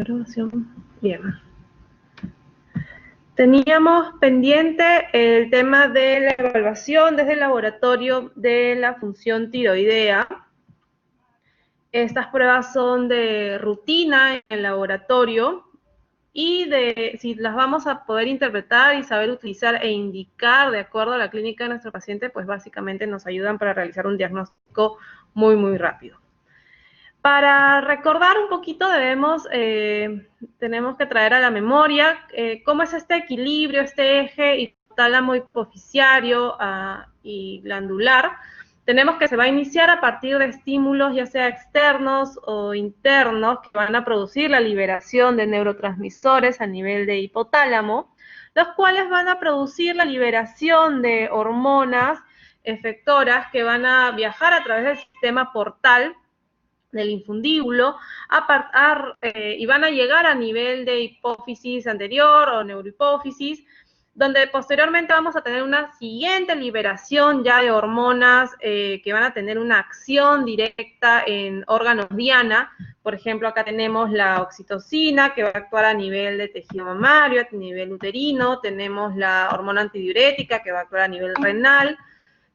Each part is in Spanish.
Grabación. Bien. Teníamos pendiente el tema de la evaluación desde el laboratorio de la función tiroidea. Estas pruebas son de rutina en el laboratorio y si las vamos a poder interpretar y saber utilizar e indicar de acuerdo a la clínica de nuestro paciente, pues básicamente nos ayudan para realizar un diagnóstico muy rápido. Para recordar un poquito tenemos que traer a la memoria cómo es este equilibrio, este eje hipotálamo hipoficiario y glandular. Tenemos que se va a iniciar a partir de estímulos ya sea externos o internos que van a producir la liberación de neurotransmisores a nivel de hipotálamo, los cuales van a producir la liberación de hormonas efectoras que van a viajar a través del sistema portal del infundíbulo y van a llegar a nivel de hipófisis anterior o neurohipófisis, donde posteriormente vamos a tener una siguiente liberación ya de hormonas que van a tener una acción directa en órganos diana. Por ejemplo, acá tenemos la oxitocina, que va a actuar a nivel de tejido mamario, a nivel uterino. Tenemos la hormona antidiurética, que va a actuar a nivel renal.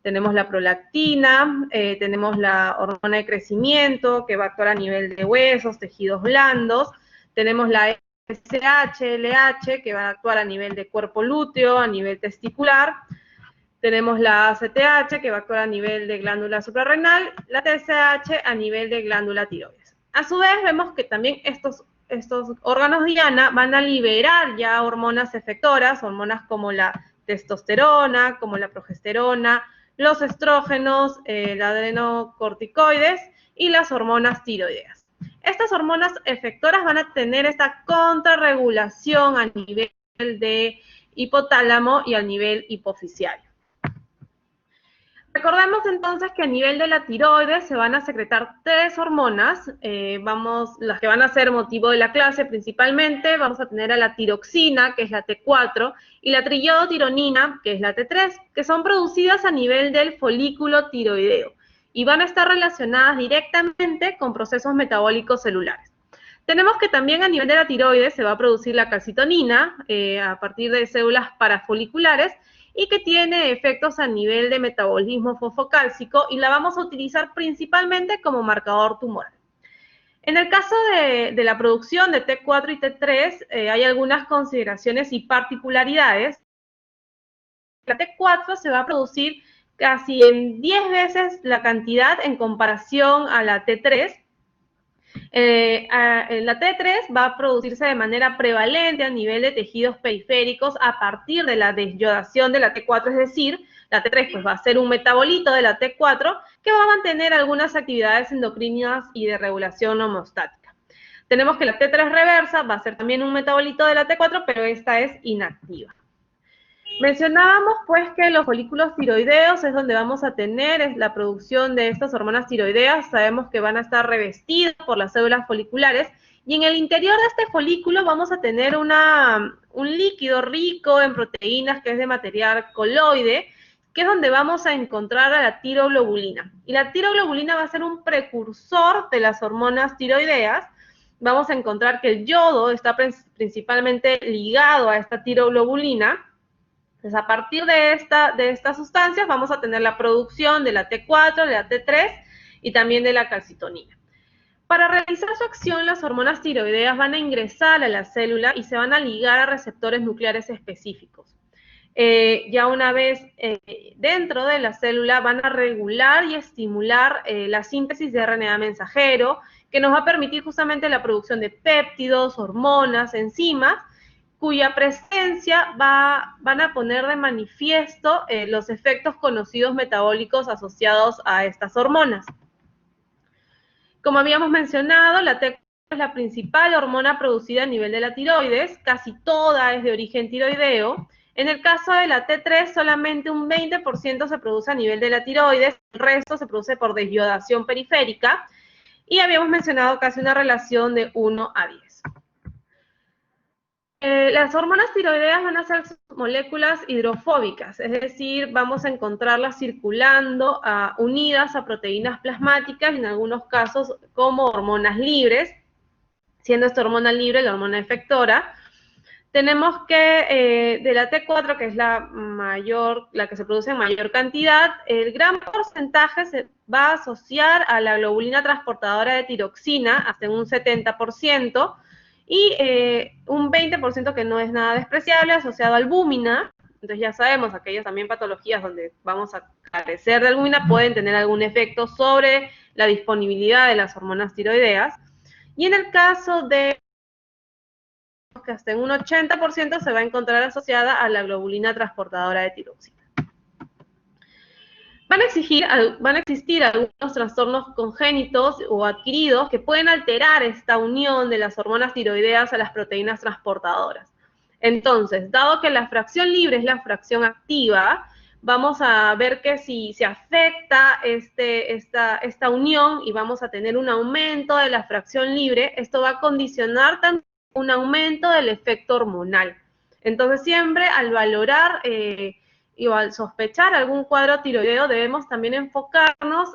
Tenemos la prolactina, tenemos la hormona de crecimiento, que va a actuar a nivel de huesos, tejidos blandos. Tenemos la FSH, LH, que va a actuar a nivel de cuerpo lúteo, a nivel testicular. Tenemos la ACTH, que va a actuar a nivel de glándula suprarrenal. La TSH a nivel de glándula tiroides. A su vez, vemos que también estos órganos diana van a liberar ya hormonas efectoras, hormonas como la testosterona, como la progesterona, los estrógenos, la adrenocorticoides y las hormonas tiroideas. Estas hormonas efectoras van a tener esta contrarregulación a nivel de hipotálamo y al nivel hipofisiario. Recordemos entonces que a nivel de la tiroides se van a secretar tres hormonas, las que van a ser motivo de la clase principalmente. Vamos a tener a la tiroxina, que es la T4, y la triiodotironina, que es la T3, que son producidas a nivel del folículo tiroideo y van a estar relacionadas directamente con procesos metabólicos celulares. Tenemos que también a nivel de la tiroides se va a producir la calcitonina a partir de células parafoliculares y que tiene efectos a nivel de metabolismo fosfocálcico y la vamos a utilizar principalmente como marcador tumoral. En el caso de la producción de T4 y T3 hay algunas consideraciones y particularidades. La T4 se va a producir casi en 10 veces la cantidad en comparación a la T3. La T3 va a producirse de manera prevalente a nivel de tejidos periféricos a partir de la desyodación de la T4, es decir, la T3 pues, va a ser un metabolito de la T4 que va a mantener algunas actividades endocrinas y de regulación homeostática. Tenemos que la T3 reversa va a ser también un metabolito de la T4, pero esta es inactiva. Mencionábamos pues que los folículos tiroideos es donde vamos a tener la producción de estas hormonas tiroideas. Sabemos que van a estar revestidas por las células foliculares y en el interior de este folículo vamos a tener un líquido rico en proteínas que es de material coloide, que es donde vamos a encontrar a la tiroglobulina. Y la tiroglobulina va a ser un precursor de las hormonas tiroideas. Vamos a encontrar que el yodo está principalmente ligado a esta tiroglobulina. Entonces, a partir de estas sustancias vamos a tener la producción de la T4, de la T3 y también de la calcitonina. Para realizar su acción, las hormonas tiroideas van a ingresar a la célula y se van a ligar a receptores nucleares específicos. Ya una vez dentro de la célula van a regular y estimular la síntesis de RNA mensajero, que nos va a permitir justamente la producción de péptidos, hormonas, enzimas, cuya presencia van a poner de manifiesto los efectos conocidos metabólicos asociados a estas hormonas. Como habíamos mencionado, la T4 es la principal hormona producida a nivel de la tiroides, casi toda es de origen tiroideo. En el caso de la T3, solamente un 20% se produce a nivel de la tiroides, el resto se produce por desyodación periférica, y habíamos mencionado casi una relación de 1 a 10. Las hormonas tiroideas van a ser moléculas hidrofóbicas, es decir, vamos a encontrarlas circulando unidas a proteínas plasmáticas, en algunos casos como hormonas libres. siendo esta hormona libre la hormona efectora. Tenemos que de la T4, que es la que se produce en mayor cantidad, el gran porcentaje se va a asociar a la globulina transportadora de tiroxina, hasta un 70%, y un 20% que no es nada despreciable, asociado a albúmina. Entonces ya sabemos, aquellas también patologías donde vamos a carecer de albúmina pueden tener algún efecto sobre la disponibilidad de las hormonas tiroideas. Y en el caso de que hasta en un 80% se va a encontrar asociada a la globulina transportadora de tiroxina. Van a existir algunos trastornos congénitos o adquiridos que pueden alterar esta unión de las hormonas tiroideas a las proteínas transportadoras. Entonces, dado que la fracción libre es la fracción activa, vamos a ver que si se afecta esta unión y vamos a tener un aumento de la fracción libre, esto va a condicionar también un aumento del efecto hormonal. Entonces, siempre al valorar y al sospechar algún cuadro tiroideo, debemos también enfocarnos,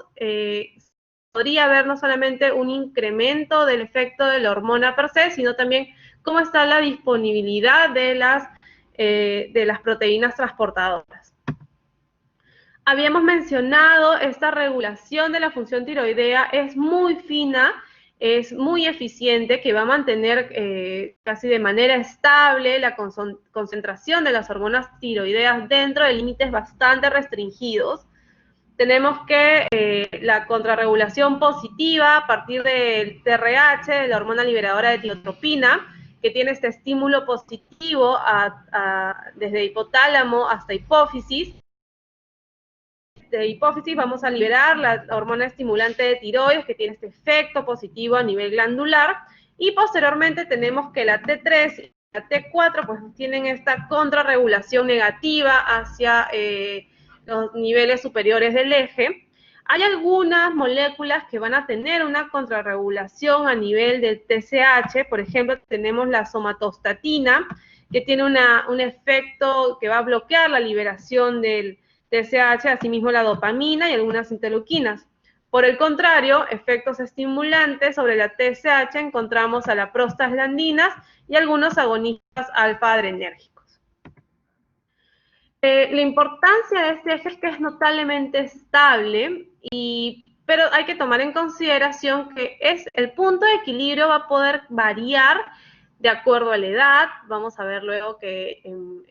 podría haber no solamente un incremento del efecto de la hormona per se, sino también cómo está la disponibilidad de las proteínas transportadoras. Habíamos mencionado esta regulación de la función tiroidea, es muy fina, es muy eficiente, que va a mantener casi de manera estable la concentración de las hormonas tiroideas dentro de límites bastante restringidos. Tenemos que la contrarregulación positiva a partir del TRH, de la hormona liberadora de tiotropina, que tiene este estímulo positivo desde hipotálamo hasta hipófisis. De hipófisis vamos a liberar la hormona estimulante de tiroides, que tiene este efecto positivo a nivel glandular, y posteriormente tenemos que la T3 y la T4 pues tienen esta contrarregulación negativa hacia los niveles superiores del eje. Hay algunas moléculas que van a tener una contrarregulación a nivel del TSH, por ejemplo, tenemos la somatostatina, que tiene un efecto que va a bloquear la liberación del TSH, asimismo la dopamina y algunas interleuquinas. Por el contrario, efectos estimulantes sobre la TSH encontramos a la prostaglandinas y algunos agonistas alfa-adrenérgicos. La importancia de este eje es que es notablemente estable, pero hay que tomar en consideración que el punto de equilibrio va a poder variar de acuerdo a la edad. Vamos a ver luego que en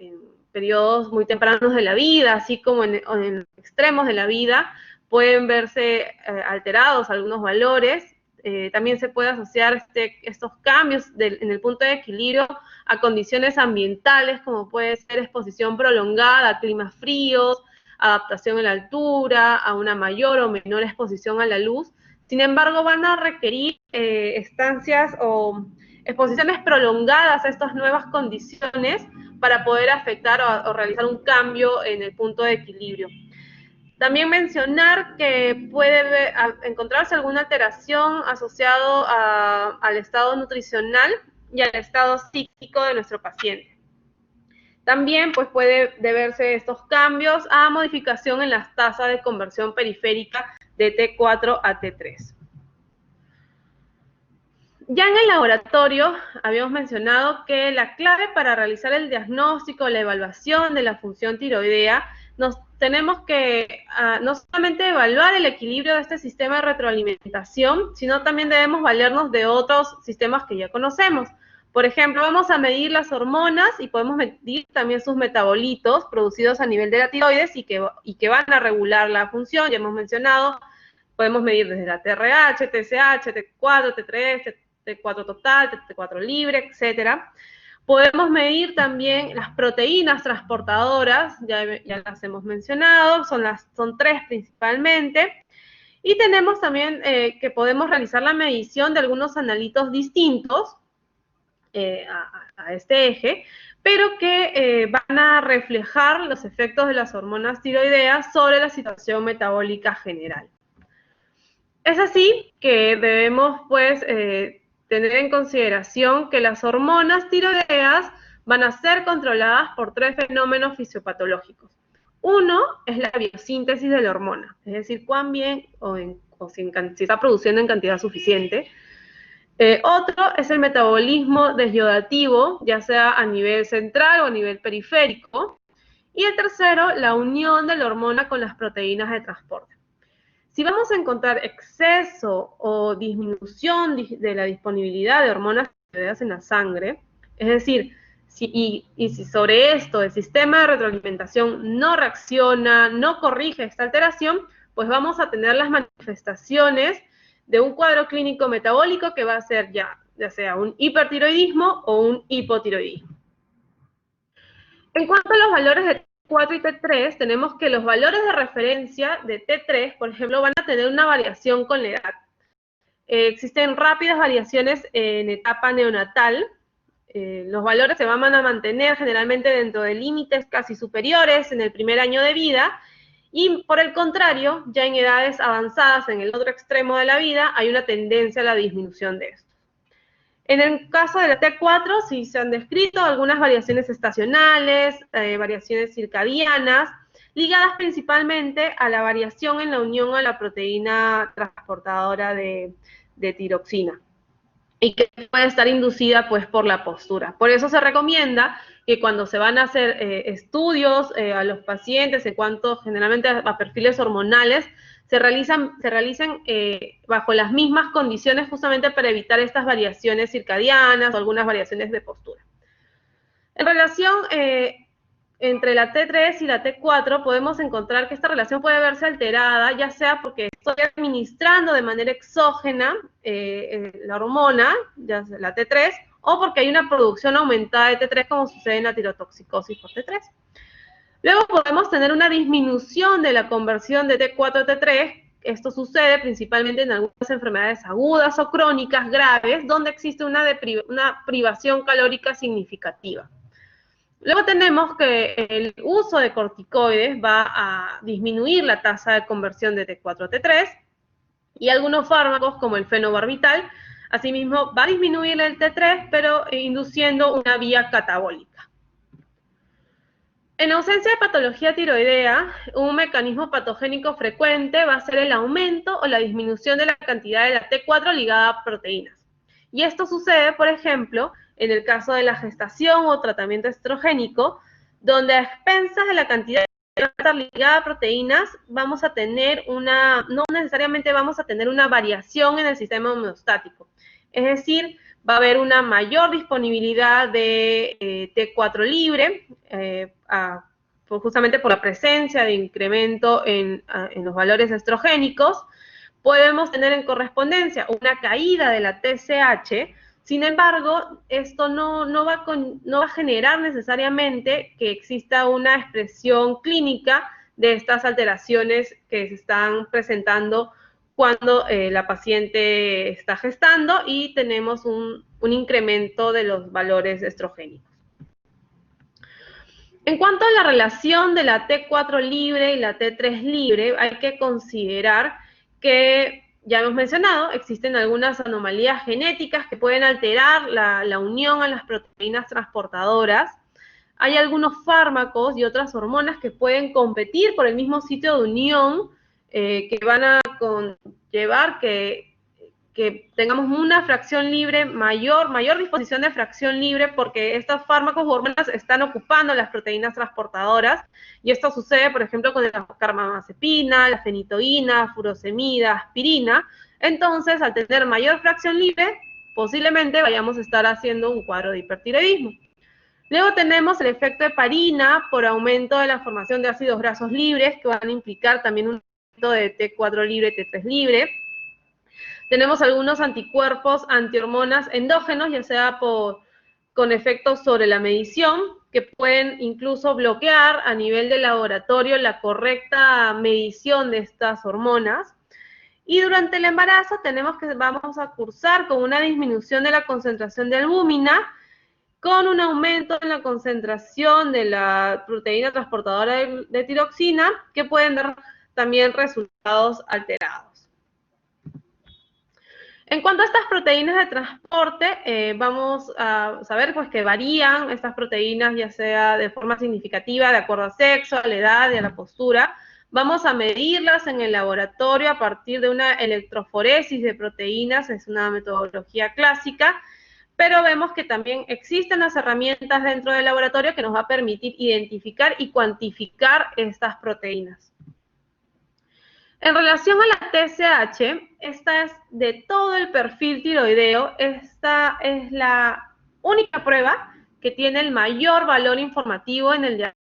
periodos muy tempranos de la vida, así como en extremos de la vida, pueden verse alterados algunos valores. También se puede asociar estos cambios en el punto de equilibrio a condiciones ambientales, como puede ser exposición prolongada a climas fríos, adaptación a la altura, a una mayor o menor exposición a la luz. Sin embargo, van a requerir estancias o exposiciones prolongadas a estas nuevas condiciones para poder afectar o realizar un cambio en el punto de equilibrio. También mencionar que puede encontrarse alguna alteración asociado al estado nutricional y al estado psíquico de nuestro paciente. También pues, puede deberse estos cambios a modificación en las tasas de conversión periférica de T4 a T3. Ya en el laboratorio habíamos mencionado que la clave para realizar el diagnóstico, la evaluación de la función tiroidea, tenemos que no solamente evaluar el equilibrio de este sistema de retroalimentación, sino también debemos valernos de otros sistemas que ya conocemos. Por ejemplo, vamos a medir las hormonas y podemos medir también sus metabolitos producidos a nivel de la tiroides y que van a regular la función. Ya hemos mencionado, podemos medir desde la TRH, TSH, T4, T3, T4 total, T4 libre, etcétera. Podemos medir también las proteínas transportadoras, ya las hemos mencionado, son 3 principalmente. Y tenemos también que podemos realizar la medición de algunos analitos distintos a este eje, pero que van a reflejar los efectos de las hormonas tiroideas sobre la situación metabólica general. Es así que debemos, pues, tener en consideración que las hormonas tiroideas van a ser controladas por 3 fenómenos fisiopatológicos. Uno es la biosíntesis de la hormona, es decir, cuán bien o si está produciendo en cantidad suficiente. Otro es el metabolismo desyodativo, ya sea a nivel central o a nivel periférico. Y el tercero, la unión de la hormona con las proteínas de transporte. Si vamos a encontrar exceso o disminución de la disponibilidad de hormonas tiroideas en la sangre, es decir, si sobre esto el sistema de retroalimentación no reacciona, no corrige esta alteración, pues vamos a tener las manifestaciones de un cuadro clínico metabólico que va a ser ya sea un hipertiroidismo o un hipotiroidismo. En cuanto a los valores de T4 y T3, tenemos que los valores de referencia de T3, por ejemplo, van a tener una variación con la edad. Existen rápidas variaciones en etapa neonatal. Los valores se van a mantener generalmente dentro de límites casi superiores en el primer año de vida, y por el contrario, ya en edades avanzadas, en el otro extremo de la vida, hay una tendencia a la disminución de esto. En el caso de la T4, sí se han descrito algunas variaciones estacionales, variaciones circadianas, ligadas principalmente a la variación en la unión a la proteína transportadora de tiroxina, y que puede estar inducida pues por la postura. Por eso se recomienda que cuando se van a hacer estudios a los pacientes en cuanto generalmente a perfiles hormonales, se realicen bajo las mismas condiciones justamente para evitar estas variaciones circadianas o algunas variaciones de postura. En relación entre la T3 y la T4, podemos encontrar que esta relación puede verse alterada, ya sea porque estoy administrando de manera exógena la hormona, ya sea la T3, o porque hay una producción aumentada de T3, como sucede en la tirotoxicosis por T3. Luego podemos tener una disminución de la conversión de T4 a T3. Esto sucede principalmente en algunas enfermedades agudas o crónicas graves, donde existe una privación calórica significativa. Luego tenemos que el uso de corticoides va a disminuir la tasa de conversión de T4 a T3, y algunos fármacos como el fenobarbital, asimismo va a disminuir el T3, pero induciendo una vía catabólica. En ausencia de patología tiroidea, un mecanismo patogénico frecuente va a ser el aumento o la disminución de la cantidad de la T4 ligada a proteínas. Y esto sucede, por ejemplo, en el caso de la gestación o tratamiento estrogénico, donde a expensas de la cantidad de T4 ligada a proteínas, vamos a tener no necesariamente vamos a tener una variación en el sistema homeostático. Es decir, va a haber una mayor disponibilidad de T4 libre, justamente por la presencia de incremento en los valores estrogénicos. Podemos tener en correspondencia una caída de la TSH. Sin embargo, esto no va a generar necesariamente que exista una expresión clínica de estas alteraciones que se están presentando cuando la paciente está gestando y tenemos un incremento de los valores estrogénicos. En cuanto a la relación de la T4 libre y la T3 libre, hay que considerar que, ya hemos mencionado, existen algunas anomalías genéticas que pueden alterar la unión a las proteínas transportadoras. Hay algunos fármacos y otras hormonas que pueden competir por el mismo sitio de unión, que van a conllevar que tengamos una fracción libre, mayor disposición de fracción libre, porque estos fármacos u hormonas están ocupando las proteínas transportadoras, y esto sucede, por ejemplo, con la carbamazepina, la fenitoína, furosemida, aspirina. Entonces, al tener mayor fracción libre, posiblemente vayamos a estar haciendo un cuadro de hipertiroidismo. Luego tenemos el efecto heparina por aumento de la formación de ácidos grasos libres, que van a implicar también un aumento de T4 libre, T3 libre. Tenemos algunos anticuerpos antihormonas endógenos, ya sea con efectos sobre la medición, que pueden incluso bloquear a nivel de laboratorio la correcta medición de estas hormonas. Y durante el embarazo vamos a cursar con una disminución de la concentración de albúmina, con un aumento en la concentración de la proteína transportadora de tiroxina, que pueden dar también resultados alterados. En cuanto a estas proteínas de transporte, vamos a saber pues, que varían estas proteínas, ya sea de forma significativa, de acuerdo a sexo, a la edad y a la postura. Vamos a medirlas en el laboratorio a partir de una electroforesis de proteínas, es una metodología clásica, pero vemos que también existen las herramientas dentro del laboratorio que nos va a permitir identificar y cuantificar estas proteínas. En relación a la TSH, esta es de todo el perfil tiroideo, esta es la única prueba que tiene el mayor valor informativo en el diagnóstico.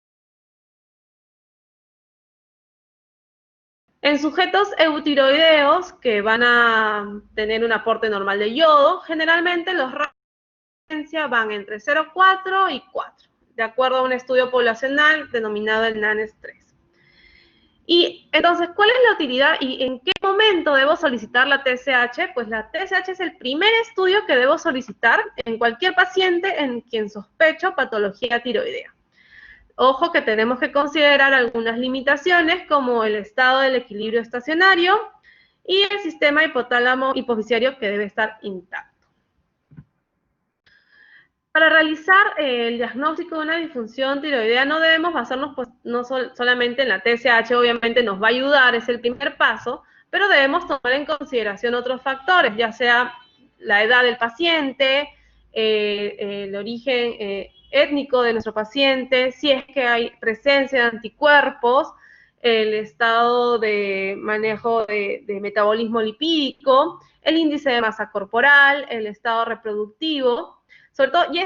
En sujetos eutiroideos que van a tener un aporte normal de yodo, generalmente los rangos de referencia van entre 0,4 y 4, de acuerdo a un estudio poblacional denominado el NANES-3. Y entonces, ¿cuál es la utilidad y en qué momento debo solicitar la TSH? Pues la TSH es el primer estudio que debo solicitar en cualquier paciente en quien sospecho patología tiroidea. Ojo que tenemos que considerar algunas limitaciones como el estado del equilibrio estacionario y el sistema hipotálamo hipofisiario que debe estar intacto. Para realizar el diagnóstico de una disfunción tiroidea no debemos basarnos pues, no solamente en la TSH, obviamente nos va a ayudar, es el primer paso, pero debemos tomar en consideración otros factores, ya sea la edad del paciente, el origen étnico de nuestro paciente, si es que hay presencia de anticuerpos, el estado de manejo de metabolismo lipídico, el índice de masa corporal, el estado reproductivo, sobre todo, y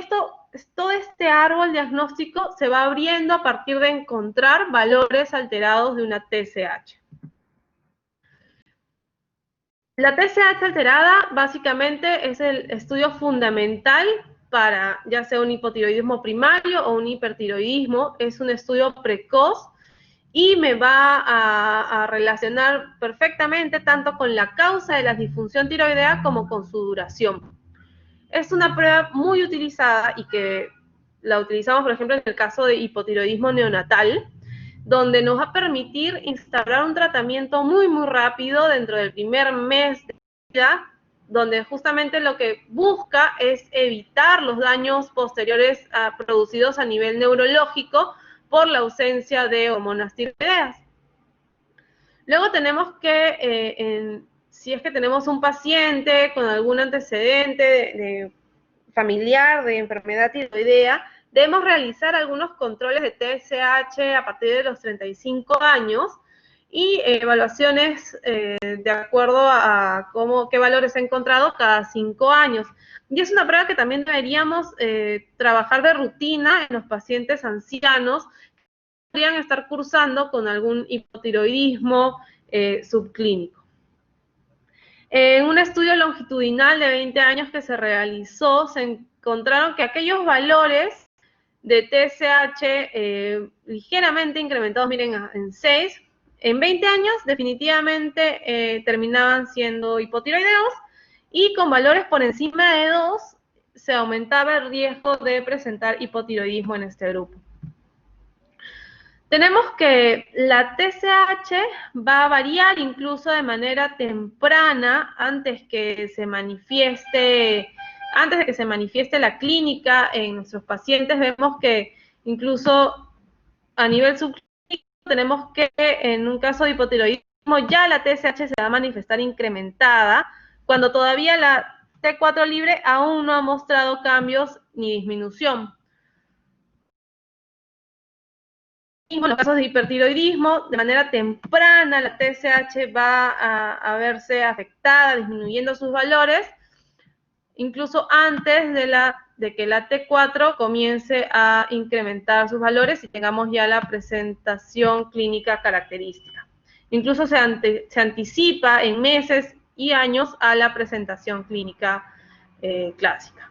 todo este árbol diagnóstico se va abriendo a partir de encontrar valores alterados de una TSH. La TSH alterada básicamente es el estudio fundamental para ya sea un hipotiroidismo primario o un hipertiroidismo, es un estudio precoz y me va a relacionar perfectamente tanto con la causa de la disfunción tiroidea como con su duración. Es una prueba muy utilizada y que la utilizamos, por ejemplo, en el caso de hipotiroidismo neonatal, donde nos va a permitir instaurar un tratamiento muy, muy rápido dentro del primer mes de vida, donde justamente lo que busca es evitar los daños posteriores producidos a nivel neurológico por la ausencia de hormonas tiroideas. Luego tenemos que, si es que tenemos un paciente con algún antecedente de familiar de enfermedad tiroidea, debemos realizar algunos controles de TSH a partir de los 35 años y evaluaciones de acuerdo a qué valores ha encontrado cada 5 años. Y es una prueba que también deberíamos trabajar de rutina en los pacientes ancianos que podrían estar cursando con algún hipotiroidismo subclínico. En un estudio longitudinal de 20 años que se realizó, se encontraron que aquellos valores de TSH ligeramente incrementados, miren, en 6, en 20 años definitivamente terminaban siendo hipotiroideos y con valores por encima de 2 se aumentaba el riesgo de presentar hipotiroidismo en este grupo. Tenemos que la TSH va a variar incluso de manera temprana antes de que se manifieste la clínica en nuestros pacientes. Vemos que incluso a nivel subclínico tenemos que en un caso de hipotiroidismo ya la TSH se va a manifestar incrementada cuando todavía la T4 libre aún no ha mostrado cambios ni disminución. En los casos de hipertiroidismo, de manera temprana la TSH va a verse afectada, disminuyendo sus valores, incluso antes de que la T4 comience a incrementar sus valores y tengamos ya la presentación clínica característica. Incluso se anticipa en meses y años a la presentación clínica clásica.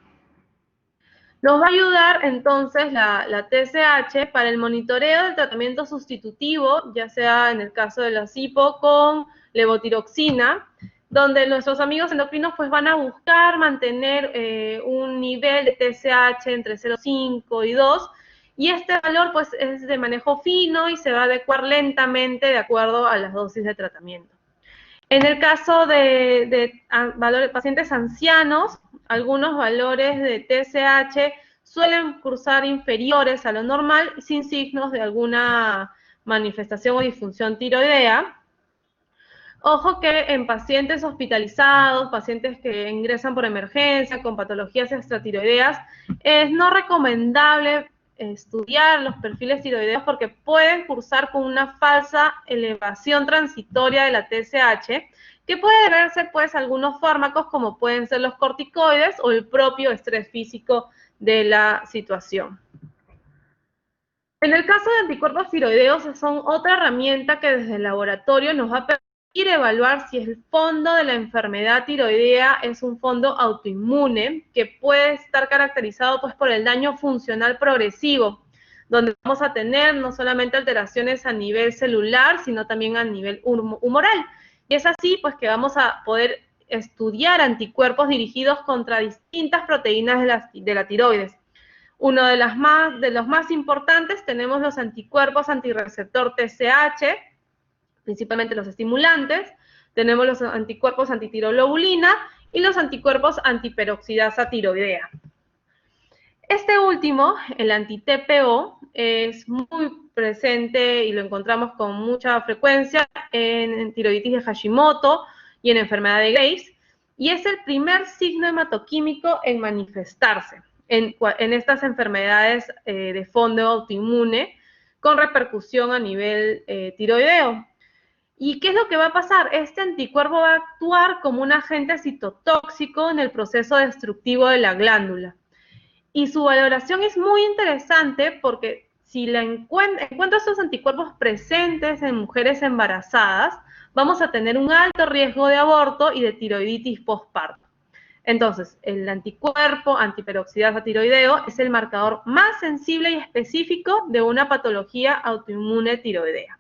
Nos va a ayudar entonces la TSH para el monitoreo del tratamiento sustitutivo, ya sea en el caso de la SIPO con levotiroxina, donde nuestros amigos endocrinos pues van a buscar mantener un nivel de TSH entre 0,5 y 2, y este valor pues es de manejo fino y se va a adecuar lentamente de acuerdo a las dosis de tratamiento. En el caso de pacientes ancianos, algunos valores de TSH suelen cursar inferiores a lo normal sin signos de alguna manifestación o disfunción tiroidea. Ojo que en pacientes hospitalizados, pacientes que ingresan por emergencia con patologías extratiroideas, es no recomendable estudiar los perfiles tiroideos porque pueden cursar con una falsa elevación transitoria de la TSH, que puede deberse pues a algunos fármacos como pueden ser los corticoides o el propio estrés físico de la situación. En el caso de anticuerpos tiroideos, son otra herramienta que desde el laboratorio nos va a permitir evaluar si el fondo de la enfermedad tiroidea es un fondo autoinmune que puede estar caracterizado pues por el daño funcional progresivo, donde vamos a tener no solamente alteraciones a nivel celular, sino también a nivel humoral. Y es así pues que vamos a poder estudiar anticuerpos dirigidos contra distintas proteínas de la tiroides. Uno de los más importantes tenemos los anticuerpos antirreceptor TSH, principalmente los estimulantes, tenemos los anticuerpos antitiroglobulina y los anticuerpos antiperoxidasa tiroidea. Este último, el anti-TPO, es muy presente y lo encontramos con mucha frecuencia en tiroiditis de Hashimoto y en enfermedad de Graves, y es el primer signo hematoquímico en manifestarse en estas enfermedades de fondo autoinmune con repercusión a nivel tiroideo. ¿Y qué es lo que va a pasar? Este anticuerpo va a actuar como un agente citotóxico en el proceso destructivo de la glándula. Y su valoración es muy interesante porque si encuentro estos anticuerpos presentes en mujeres embarazadas, vamos a tener un alto riesgo de aborto y de tiroiditis postparto. Entonces, el anticuerpo antiperoxidasa tiroideo es el marcador más sensible y específico de una patología autoinmune tiroidea.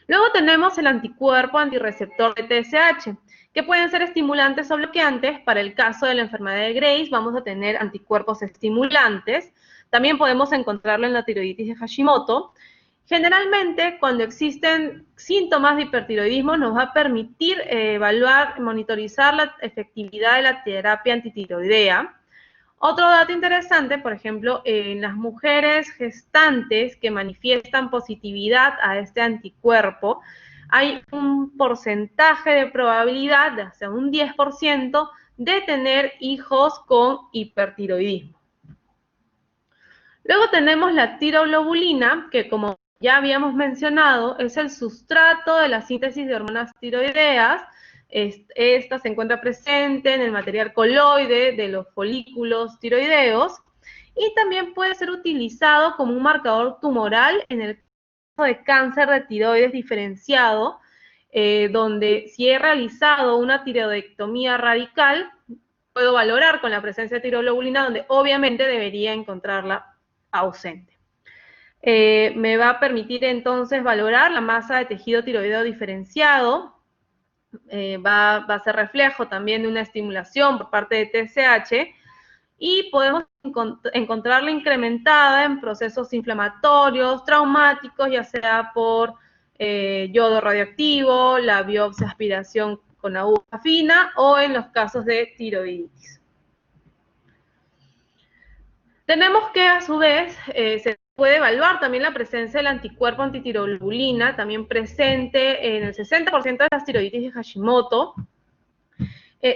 Luego tenemos el anticuerpo antirreceptor de TSH, que pueden ser estimulantes o bloqueantes. Para el caso de la enfermedad de Graves vamos a tener anticuerpos estimulantes. También podemos encontrarlo en la tiroiditis de Hashimoto. Generalmente, cuando existen síntomas de hipertiroidismo, nos va a permitir evaluar, monitorizar la efectividad de la terapia antitiroidea. Otro dato interesante, por ejemplo, en las mujeres gestantes que manifiestan positividad a este anticuerpo, hay un porcentaje de probabilidad, de hasta un 10%, de tener hijos con hipertiroidismo. Luego tenemos la tiroglobulina, que como ya habíamos mencionado, es el sustrato de la síntesis de hormonas tiroideas. Esta se encuentra presente en el material coloide de los folículos tiroideos y también puede ser utilizado como un marcador tumoral en el caso de cáncer de tiroides diferenciado, donde si he realizado una tiroidectomía radical, puedo valorar con la presencia de tiroglobulina, donde obviamente debería encontrarla ausente. Me va a permitir entonces valorar la masa de tejido tiroideo diferenciado. Va a ser reflejo también de una estimulación por parte de TSH y podemos encontrarla incrementada en procesos inflamatorios, traumáticos, ya sea por yodo radioactivo, la biopsia aspiración con aguja fina o en los casos de tiroiditis. Tenemos que a su vez se puede evaluar también la presencia del anticuerpo antitiroglobulina, también presente en el 60% de las tiroiditis de Hashimoto.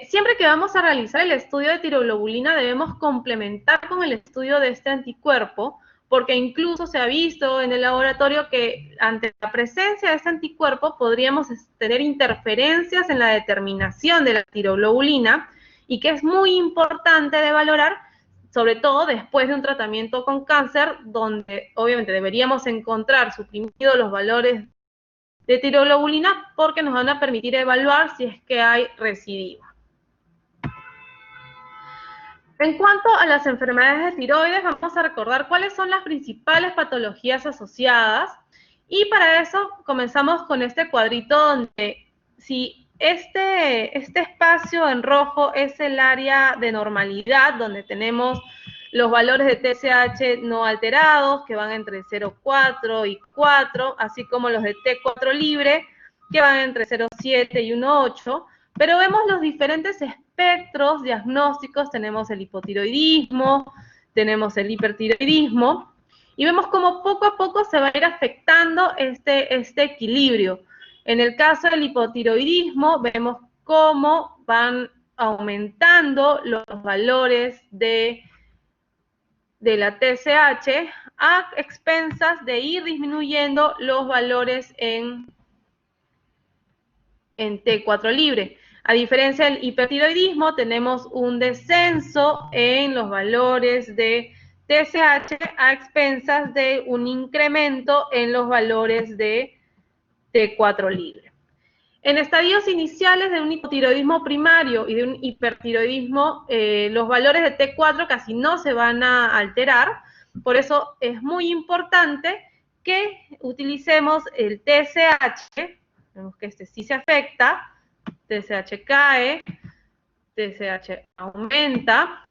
Siempre que vamos a realizar el estudio de tiroglobulina debemos complementar con el estudio de este anticuerpo, porque incluso se ha visto en el laboratorio que ante la presencia de este anticuerpo podríamos tener interferencias en la determinación de la tiroglobulina y que es muy importante de valorar, sobre todo después de un tratamiento con cáncer, donde obviamente deberíamos encontrar suprimidos los valores de tiroglobulina porque nos van a permitir evaluar si es que hay recidiva. En cuanto a las enfermedades de tiroides, vamos a recordar cuáles son las principales patologías asociadas y para eso comenzamos con este cuadrito donde si este espacio en rojo es el área de normalidad, donde tenemos los valores de TSH no alterados, que van entre 0,4 y 4, así como los de T4 libre, que van entre 0,7 y 1,8, pero vemos los diferentes espectros diagnósticos, tenemos el hipotiroidismo, tenemos el hipertiroidismo, Y vemos cómo poco a poco se va a ir afectando este equilibrio. En el caso del hipotiroidismo, vemos cómo van aumentando los valores de la TSH a expensas de ir disminuyendo los valores en T4 libre. A diferencia del hipertiroidismo, tenemos un descenso en los valores de TSH a expensas de un incremento en los valores de T4 libre. En estadios iniciales de un hipotiroidismo primario y de un hipertiroidismo, los valores de T4 casi no se van a alterar, por eso es muy importante que utilicemos el TSH, vemos que este sí se afecta, TSH cae, TSH aumenta,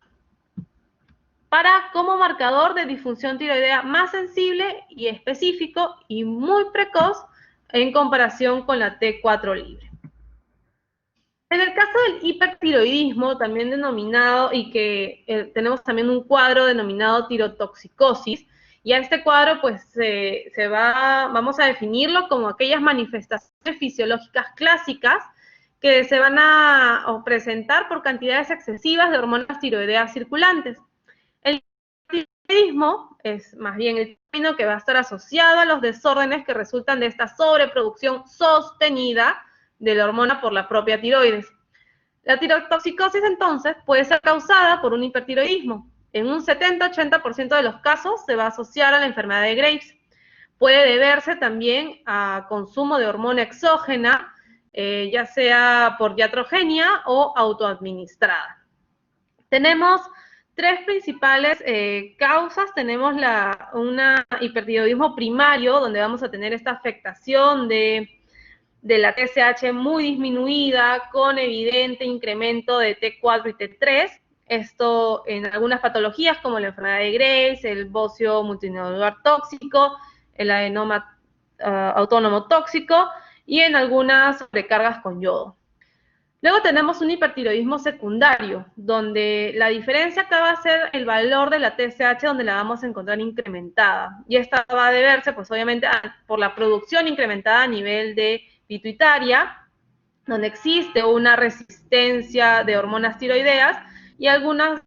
para como marcador de disfunción tiroidea más sensible y específico y muy precoz en comparación con la T4 libre. En el caso del hipertiroidismo, también denominado, y que tenemos también un cuadro denominado tirotoxicosis, y a este cuadro pues vamos a definirlo como aquellas manifestaciones fisiológicas clásicas que se van a presentar por cantidades excesivas de hormonas tiroideas circulantes. El hipertiroidismo es más bien el término que va a estar asociado a los desórdenes que resultan de esta sobreproducción sostenida de la hormona por la propia tiroides. La tirotoxicosis, entonces, puede ser causada por un hipertiroidismo. En un 70-80% de los casos se va a asociar a la enfermedad de Graves. Puede deberse también a consumo de hormona exógena, ya sea por iatrogenia o autoadministrada. Tenemos tres principales causas. Tenemos un hipertiroidismo primario, donde vamos a tener esta afectación de la TSH muy disminuida, con evidente incremento de T4 y T3. Esto en algunas patologías como la enfermedad de Graves, el bocio multinodular tóxico, el adenoma autónomo tóxico y en algunas sobrecargas con yodo. Luego tenemos un hipertiroidismo secundario, donde la diferencia acá va a ser el valor de la TSH, donde la vamos a encontrar incrementada. Y esta va a deberse, pues obviamente, por la producción incrementada a nivel de pituitaria, donde existe una resistencia de hormonas tiroideas, y algunas,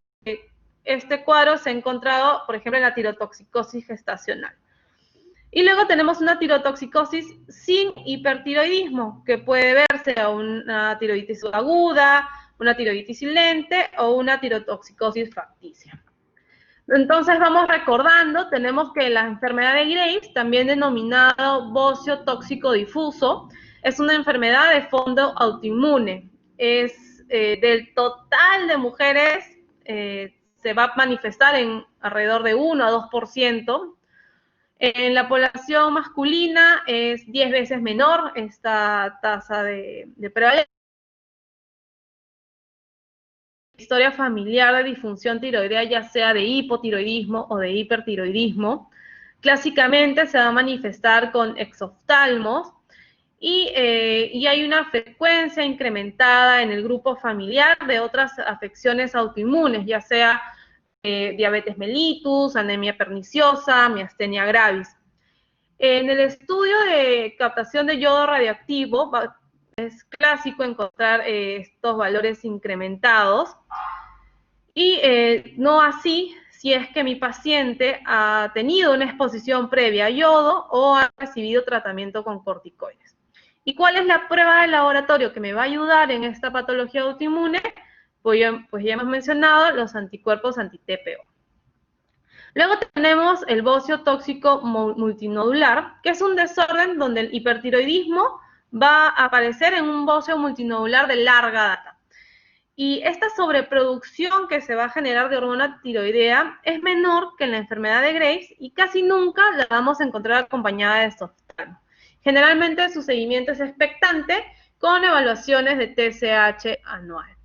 este cuadro se ha encontrado, por ejemplo, en la tirotoxicosis gestacional. Y luego tenemos una tirotoxicosis sin hipertiroidismo, que puede verse a una tiroiditis aguda, una tiroiditis silente o una tirotoxicosis facticia. Entonces vamos recordando, tenemos que la enfermedad de Graves, también denominado bocio tóxico difuso, es una enfermedad de fondo autoinmune. Es del total de mujeres, se va a manifestar en alrededor de 1 a 2%. En la población masculina es 10 veces menor esta tasa de prevalencia. Historia familiar de disfunción tiroidea, ya sea de hipotiroidismo o de hipertiroidismo, clásicamente se va a manifestar con exoftalmos y hay una frecuencia incrementada en el grupo familiar de otras afecciones autoinmunes, ya sea diabetes mellitus, anemia perniciosa, miastenia gravis. En el estudio de captación de yodo radioactivo es clásico encontrar estos valores incrementados y no así si es que mi paciente ha tenido una exposición previa a yodo o ha recibido tratamiento con corticoides. ¿Y cuál es la prueba de laboratorio que me va a ayudar en esta patología autoinmune? Pues ya hemos mencionado los anticuerpos anti-TPO. Luego tenemos el bocio tóxico multinodular, que es un desorden donde el hipertiroidismo va a aparecer en un bocio multinodular de larga data. Y esta sobreproducción que se va a generar de hormona tiroidea es menor que en la enfermedad de Graves y casi nunca la vamos a encontrar acompañada de exoftalmo. Generalmente su seguimiento es expectante con evaluaciones de TSH anual.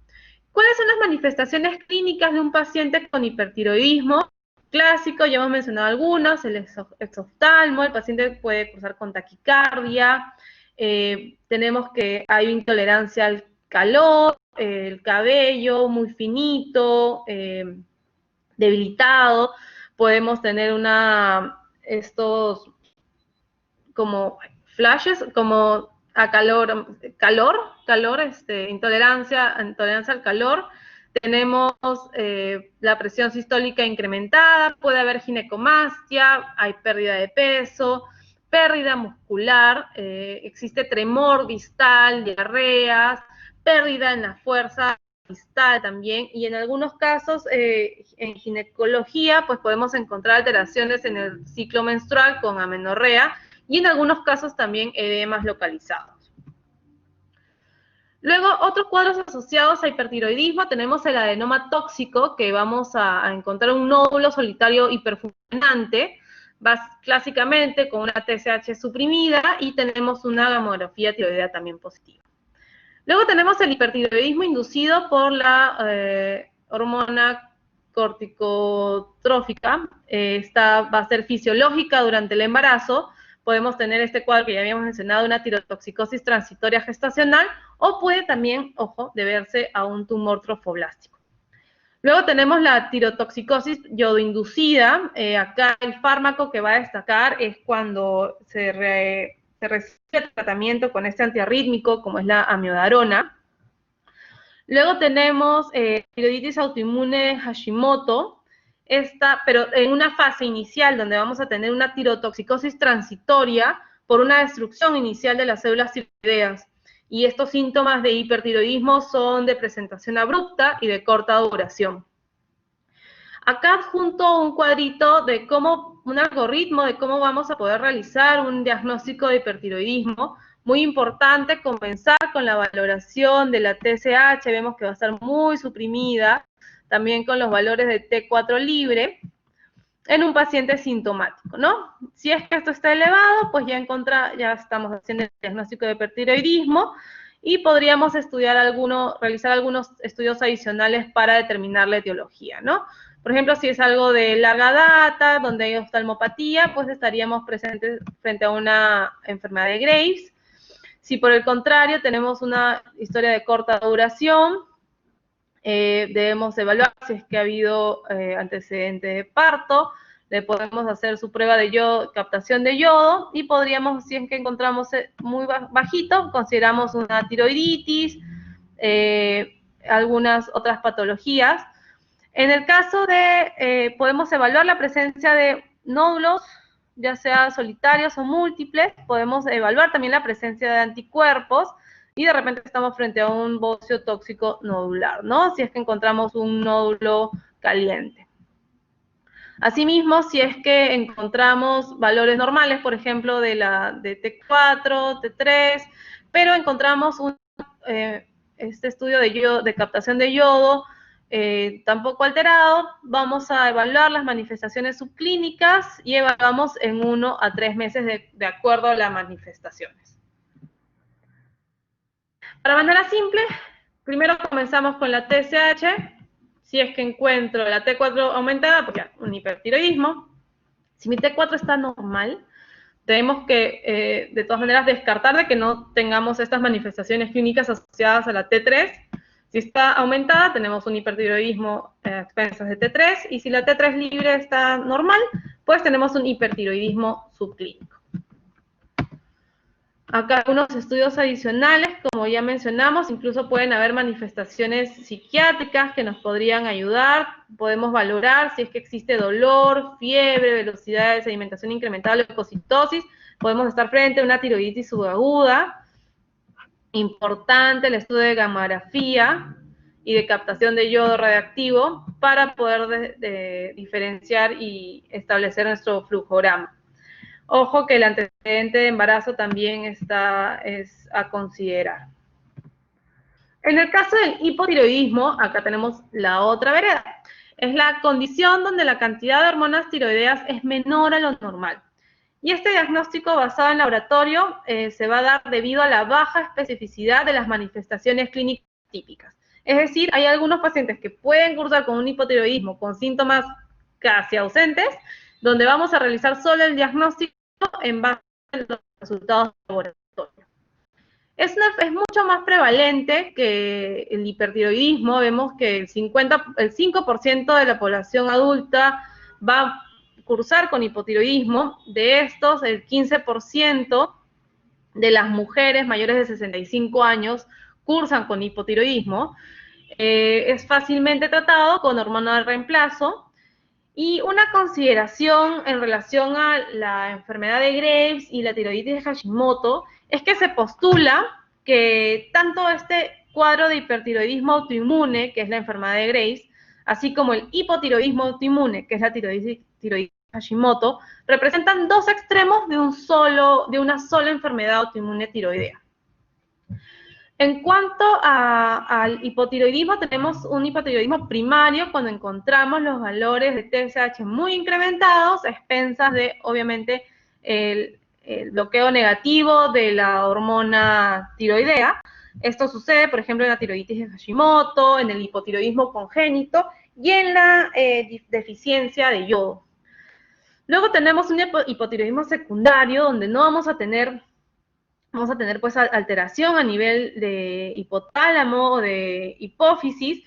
¿Cuáles son las manifestaciones clínicas de un paciente con hipertiroidismo? Clásico, ya hemos mencionado algunos, el exoftalmo, el paciente puede cursar con taquicardia, tenemos que hay intolerancia al calor, el cabello muy finito, debilitado, podemos tener una estos como flashes, como a calor, intolerancia al calor. Tenemos la presión sistólica incrementada, puede haber ginecomastia, hay pérdida de peso, pérdida muscular, existe tremor distal, diarreas, pérdida en la fuerza distal también, y en algunos casos en ginecología pues podemos encontrar alteraciones en el ciclo menstrual con amenorrea, y en algunos casos también edemas localizados. Luego, otros cuadros asociados a hipertiroidismo, tenemos el adenoma tóxico, que vamos a encontrar un nódulo solitario hiperfuncionante, clásicamente con una TSH suprimida, y tenemos una gamografía tiroidea también positiva. Luego tenemos el hipertiroidismo inducido por la hormona corticotrófica. Esta va a ser fisiológica durante el embarazo. Podemos tener este cuadro que ya habíamos mencionado, una tirotoxicosis transitoria gestacional, o puede también, ojo, deberse a un tumor trofoblástico. Luego tenemos la tirotoxicosis yodoinducida. Acá el fármaco que va a destacar es cuando se recibe el tratamiento con este antiarrítmico, como es la amiodarona. Luego tenemos tiroiditis autoinmune de Hashimoto, pero en una fase inicial donde vamos a tener una tirotoxicosis transitoria por una destrucción inicial de las células tiroideas. Y estos síntomas de hipertiroidismo son de presentación abrupta y de corta duración. Acá adjunto un cuadrito de un algoritmo de cómo vamos a poder realizar un diagnóstico de hipertiroidismo. Muy importante comenzar con la valoración de la TSH, vemos que va a estar muy suprimida, también con los valores de T4 libre, en un paciente sintomático, ¿no? Si es que esto está elevado, pues ya estamos haciendo el diagnóstico de hipertiroidismo y podríamos realizar algunos estudios adicionales para determinar la etiología, ¿no? Por ejemplo, si es algo de larga data, donde hay oftalmopatía, pues estaríamos presentes frente a una enfermedad de Graves. Si por el contrario tenemos una historia de corta duración, debemos evaluar si es que ha habido antecedente de parto, le podemos hacer su prueba de yodo, captación de yodo, y podríamos, si es que encontramos muy bajito, consideramos una tiroiditis, algunas otras patologías. En el caso de, podemos evaluar la presencia de nódulos, ya sea solitarios o múltiples, podemos evaluar también la presencia de anticuerpos, y de repente estamos frente a un bocio tóxico nodular, ¿no? Si es que encontramos un nódulo caliente. Asimismo, si es que encontramos valores normales, por ejemplo, de T4, T3, pero encontramos este estudio de captación de yodo tampoco alterado, vamos a evaluar las manifestaciones subclínicas y evaluamos en 1 a 3 meses de acuerdo a las manifestaciones. Para manera simple, primero comenzamos con la TSH. Si es que encuentro la T4 aumentada, pues ya, un hipertiroidismo. Si mi T4 está normal, tenemos que, de todas maneras, descartar de que no tengamos estas manifestaciones clínicas asociadas a la T3. Si está aumentada, tenemos un hipertiroidismo a expensas de T3, y si la T3 libre está normal, pues tenemos un hipertiroidismo subclínico. Acá algunos estudios adicionales, como ya mencionamos, incluso pueden haber manifestaciones psiquiátricas que nos podrían ayudar. Podemos valorar si es que existe dolor, fiebre, velocidad de sedimentación incrementada, leucocitosis. Podemos estar frente a una tiroiditis subaguda. Importante el estudio de gamografía y de captación de yodo radiactivo para poder diferenciar y establecer nuestro flujograma. Ojo que el antecedente de embarazo también es a considerar. En el caso del hipotiroidismo, acá tenemos la otra vereda. Es la condición donde la cantidad de hormonas tiroideas es menor a lo normal. Y este diagnóstico basado en laboratorio se va a dar debido a la baja especificidad de las manifestaciones clínicas típicas. Es decir, hay algunos pacientes que pueden cursar con un hipotiroidismo con síntomas casi ausentes, donde vamos a realizar solo el diagnóstico en base a los resultados de laboratorio. Es mucho más prevalente que el hipertiroidismo. Vemos que el 5% de la población adulta va cursar con hipotiroidismo. De estos, el 15% de las mujeres mayores de 65 años cursan con hipotiroidismo. Es fácilmente tratado con hormona de reemplazo. Y una consideración en relación a la enfermedad de Graves y la tiroiditis de Hashimoto es que se postula que tanto este cuadro de hipertiroidismo autoinmune, que es la enfermedad de Graves, así como el hipotiroidismo autoinmune, que es la tiroiditis de Hashimoto, representan dos extremos de una sola enfermedad autoinmune tiroidea. En cuanto al hipotiroidismo, tenemos un hipotiroidismo primario cuando encontramos los valores de TSH muy incrementados, a expensas de, obviamente, el bloqueo negativo de la hormona tiroidea. Esto sucede, por ejemplo, en la tiroiditis de Hashimoto, en el hipotiroidismo congénito y en la deficiencia de yodo. Luego tenemos un hipotiroidismo secundario, donde no vamos a tener pues alteración a nivel de hipotálamo o de hipófisis,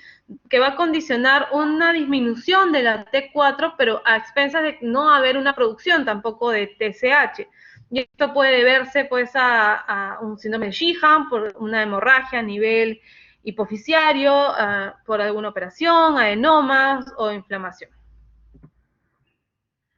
que va a condicionar una disminución de la T4, pero a expensas de no haber una producción tampoco de TSH. Y esto puede deberse pues a un síndrome de Sheehan, por una hemorragia a nivel hipofisiario, por alguna operación, adenomas o inflamación.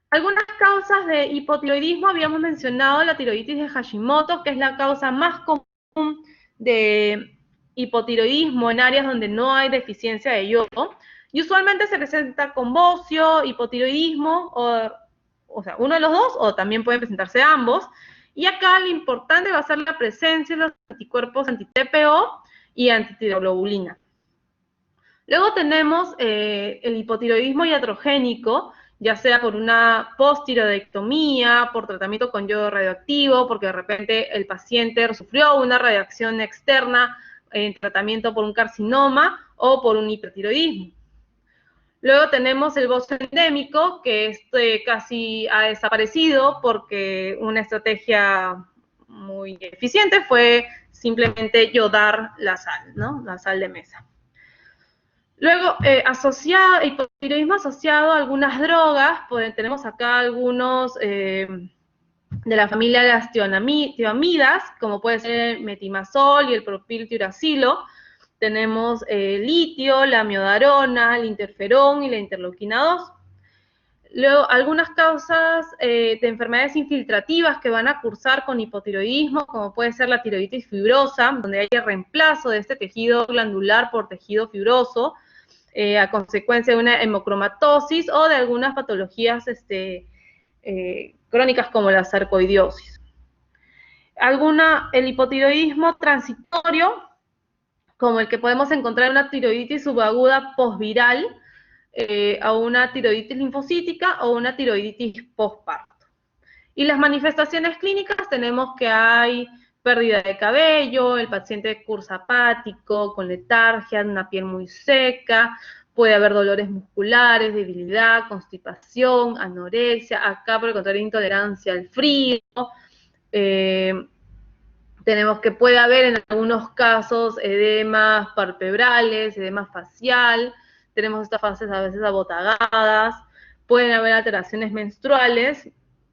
Algunas causas de hipotiroidismo, habíamos mencionado la tiroiditis de Hashimoto, que es la causa más común de hipotiroidismo en áreas donde no hay deficiencia de yodo, y usualmente se presenta con bocio, hipotiroidismo, o sea, uno de los dos, o también pueden presentarse ambos, y acá lo importante va a ser la presencia de los anticuerpos anti-TPO y antitiroglobulina. Luego tenemos el hipotiroidismo iatrogénico, ya sea por una postiroidectomía, por tratamiento con yodo radioactivo, porque de repente el paciente sufrió una radiación externa en tratamiento por un carcinoma o por un hipertiroidismo. Luego tenemos el bocio endémico, que casi ha desaparecido porque una estrategia muy eficiente fue simplemente yodar la sal, ¿no? La sal de mesa. Luego, hipotiroidismo asociado a algunas drogas, pues tenemos acá algunos de la familia de las tioamidas, como puede ser el metimazol y el propiltiuracilo. Tenemos litio, la miodarona, el interferón y la interleuquina 2. Luego, algunas causas de enfermedades infiltrativas que van a cursar con hipotiroidismo, como puede ser la tiroiditis fibrosa, donde hay el reemplazo de este tejido glandular por tejido fibroso, a consecuencia de una hemocromatosis o de algunas patologías crónicas como la sarcoidiosis. El hipotiroidismo transitorio, como el que podemos encontrar en una tiroiditis subaguda posviral, a una tiroiditis linfocítica o una tiroiditis postparto. Y las manifestaciones clínicas tenemos que hay pérdida de cabello, el paciente cursa apático, con letargia, una piel muy seca, puede haber dolores musculares, debilidad, constipación, anorexia, acá por el contrario intolerancia al frío, tenemos que puede haber en algunos casos edemas palpebrales, edema facial, tenemos estas fases a veces abotagadas, pueden haber alteraciones menstruales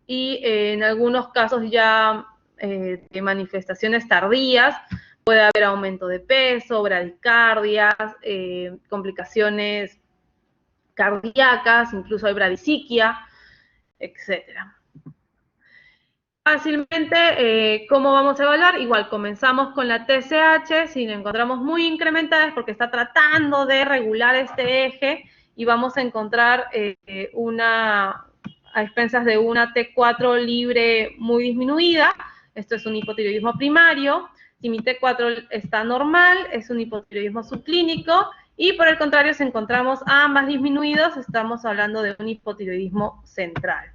y en algunos casos ya de manifestaciones tardías, puede haber aumento de peso, bradicardias, complicaciones cardíacas, incluso hay bradisiquia, etcétera. Fácilmente, ¿cómo vamos a evaluar? Igual, comenzamos con la TSH, si la encontramos muy incrementada es porque está tratando de regular este eje y vamos a encontrar a expensas de una T4 libre muy disminuida. Esto es un hipotiroidismo primario. Si mi T4 está normal, es un hipotiroidismo subclínico. Y por el contrario, si encontramos ambas disminuidos, estamos hablando de un hipotiroidismo central.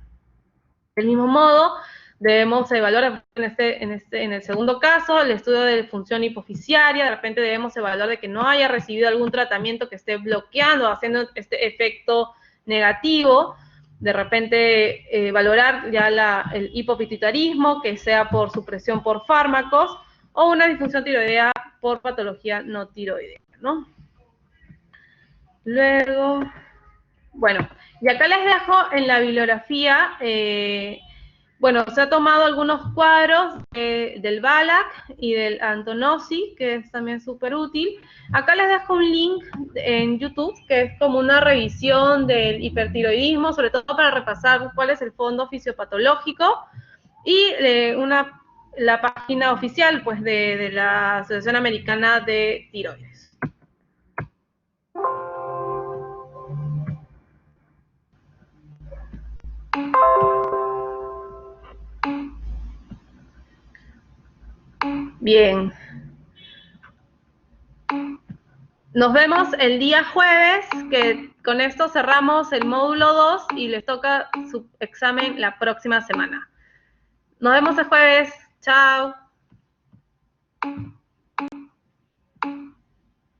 Del mismo modo, debemos evaluar en el segundo caso el estudio de función hipofisiaria. De repente debemos evaluar de que no haya recibido algún tratamiento que esté bloqueando, haciendo este efecto negativo. De repente valorar ya el hipopituitarismo, que sea por supresión por fármacos, o una disfunción tiroidea por patología no tiroidea, ¿no? Luego, Bueno, y acá les dejo en la bibliografía, bueno, se ha tomado algunos cuadros del Ballack y del Antonozzi, que es también súper útil. Acá les dejo un link en YouTube, que es como una revisión del hipertiroidismo, sobre todo para repasar cuál es el fondo fisiopatológico, y la página oficial pues, de la Asociación Americana de Tiroides. Bien. Nos vemos el día jueves, que con esto cerramos el módulo 2 y les toca su examen la próxima semana. Nos vemos el jueves. Chao.